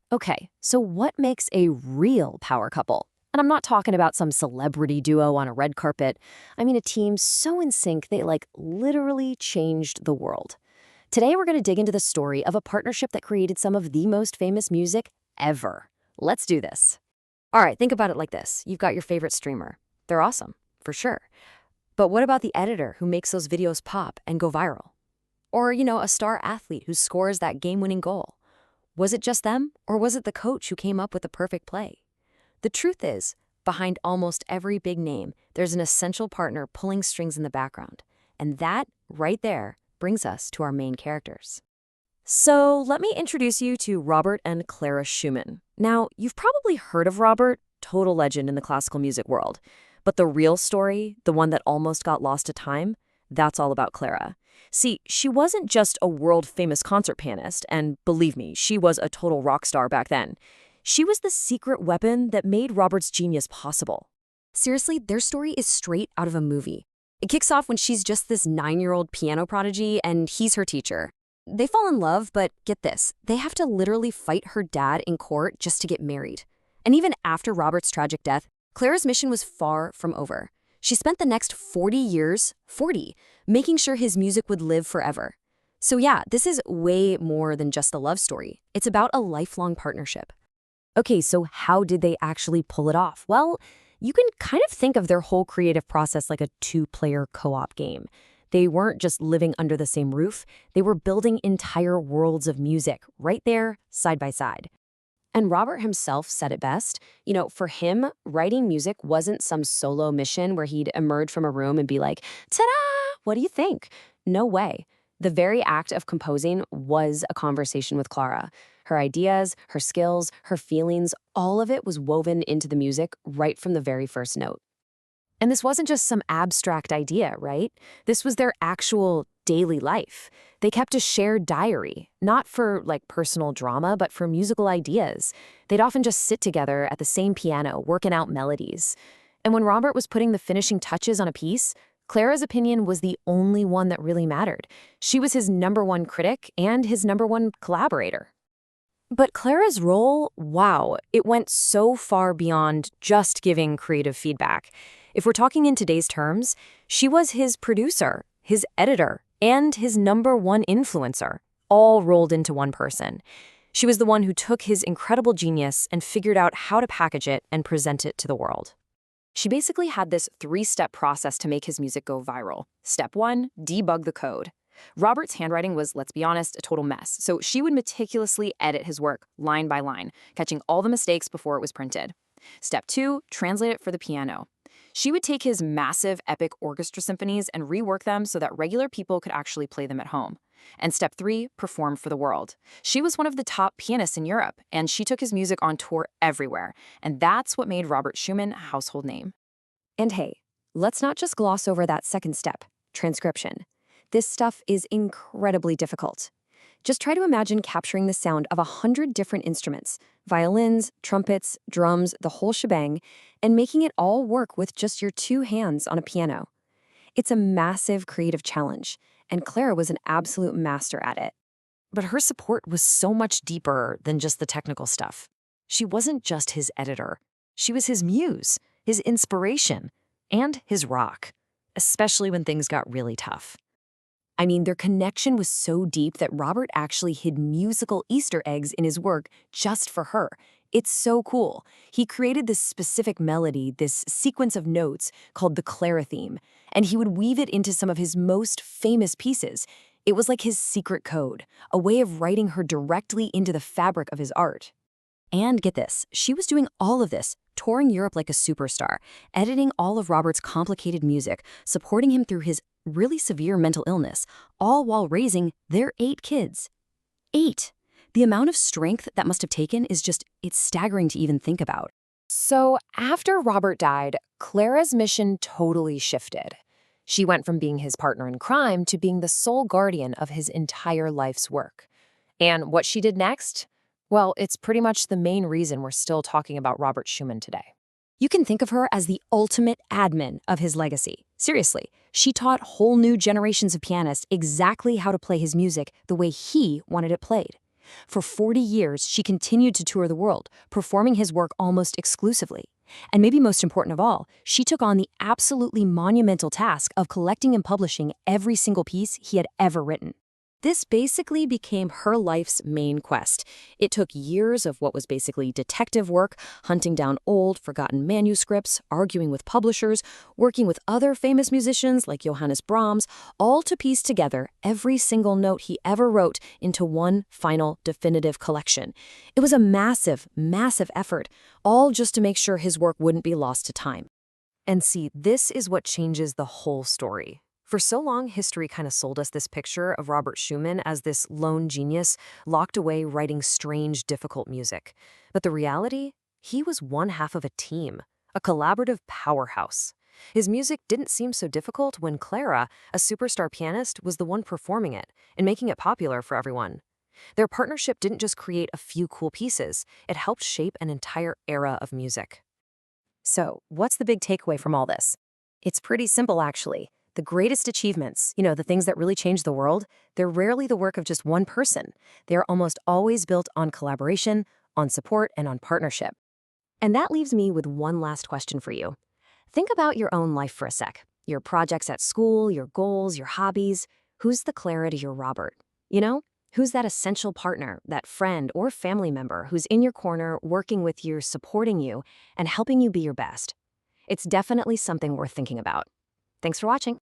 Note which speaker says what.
Speaker 1: Okay, so what makes a real power couple? And I'm not talking about some celebrity duo on a red carpet. I mean a team so in sync they literally changed the world. Today we're going to dig into the story of a partnership that created some of the most famous music ever. Let's do this. All right, think about it like this. You've got your favorite streamer. They're awesome, for sure. But what about the editor who makes those videos pop and go viral? Or, a star athlete who scores that game-winning goal? Was it just them, or was it the coach who came up with the perfect play? The truth is, behind almost every big name, there's an essential partner pulling strings in the background. And that, right there, brings us to our main characters. So let me introduce you to Robert and Clara Schumann. Now, you've probably heard of Robert, total legend in the classical music world. But the real story, the one that almost got lost to time, that's all about Clara. See, she wasn't just a world-famous concert pianist, and believe me, she was a total rock star back then. She was the secret weapon that made Robert's genius possible. Seriously, their story is straight out of a movie. It kicks off when she's just this 9-year-old piano prodigy, and he's her teacher. They fall in love, but get this, they have to literally fight her dad in court just to get married. And even after Robert's tragic death, Clara's mission was far from over. She spent the next 40 years, making sure his music would live forever. So yeah, this is way more than just a love story. It's about a lifelong partnership. Okay, so how did they actually pull it off? Well, you can kind of think of their whole creative process like a two-player co-op game. They weren't just living under the same roof, they were building entire worlds of music right there, side by side. And Robert himself said it best. For him, writing music wasn't some solo mission where he'd emerge from a room and be like, ta-da, what do you think? No way. The very act of composing was a conversation with Clara. Her ideas, her skills, her feelings, all of it was woven into the music right from the very first note. And this wasn't just some abstract idea, right? This was their actual daily life. They kept a shared diary, not for personal drama, but for musical ideas. They'd often just sit together at the same piano, working out melodies. And when Robert was putting the finishing touches on a piece, Clara's opinion was the only one that really mattered. She was his #1 critic and his #1 collaborator. But Clara's role, wow, it went so far beyond just giving creative feedback. If we're talking in today's terms, she was his producer, his editor, and his #1 influencer, all rolled into one person. She was the one who took his incredible genius and figured out how to package it and present it to the world. She basically had this 3-step process to make his music go viral. Step 1, debug the code. Robert's handwriting was, let's be honest, a total mess, so she would meticulously edit his work line by line, catching all the mistakes before it was printed. Step 2, translate it for the piano. She would take his massive, epic orchestra symphonies and rework them so that regular people could actually play them at home. And step 3, perform for the world. She was one of the top pianists in Europe, and she took his music on tour everywhere. And that's what made Robert Schumann a household name. And hey, let's not just gloss over that second step, transcription. This stuff is incredibly difficult. Just try to imagine capturing the sound of 100 different instruments, violins, trumpets, drums, the whole shebang, and making it all work with just your 2 hands on a piano. It's a massive creative challenge, and Clara was an absolute master at it. But her support was so much deeper than just the technical stuff. She wasn't just his editor. She was his muse, his inspiration, and his rock, especially when things got really tough. I mean, their connection was so deep that Robert actually hid musical Easter eggs in his work just for her. It's so cool. He created this specific melody, this sequence of notes called the Clara theme, and he would weave it into some of his most famous pieces. It was like his secret code, a way of writing her directly into the fabric of his art. And get this, she was doing all of this, touring Europe like a superstar, editing all of Robert's complicated music, supporting him through his really severe mental illness, all while raising their 8 kids. 8! The amount of strength that must have taken is it's staggering to even think about. So after Robert died, Clara's mission totally shifted. She went from being his partner in crime to being the sole guardian of his entire life's work. And what she did next? Well, it's pretty much the main reason we're still talking about Robert Schumann today. You can think of her as the ultimate admin of his legacy. Seriously, she taught whole new generations of pianists exactly how to play his music the way he wanted it played. For 40 years, she continued to tour the world, performing his work almost exclusively. And maybe most important of all, she took on the absolutely monumental task of collecting and publishing every single piece he had ever written. This basically became her life's main quest. It took years of what was basically detective work, hunting down old, forgotten manuscripts, arguing with publishers, working with other famous musicians like Johannes Brahms, all to piece together every single note he ever wrote into one final, definitive collection. It was a massive, massive effort, all just to make sure his work wouldn't be lost to time. And see, this is what changes the whole story. For so long, history kind of sold us this picture of Robert Schumann as this lone genius locked away writing strange, difficult music. But the reality? He was one half of a team, a collaborative powerhouse. His music didn't seem so difficult when Clara, a superstar pianist, was the one performing it and making it popular for everyone. Their partnership didn't just create a few cool pieces, it helped shape an entire era of music. So, what's the big takeaway from all this? It's pretty simple, actually. The greatest achievements, the things that really change the world, they're rarely the work of just one person. They're almost always built on collaboration, on support, and on partnership. And that leaves me with one last question for you. Think about your own life for a sec. Your projects at school, your goals, your hobbies. Who's the Clara to your Robert? Who's that essential partner, that friend or family member who's in your corner, working with you, supporting you, and helping you be your best? It's definitely something worth thinking about. Thanks for watching.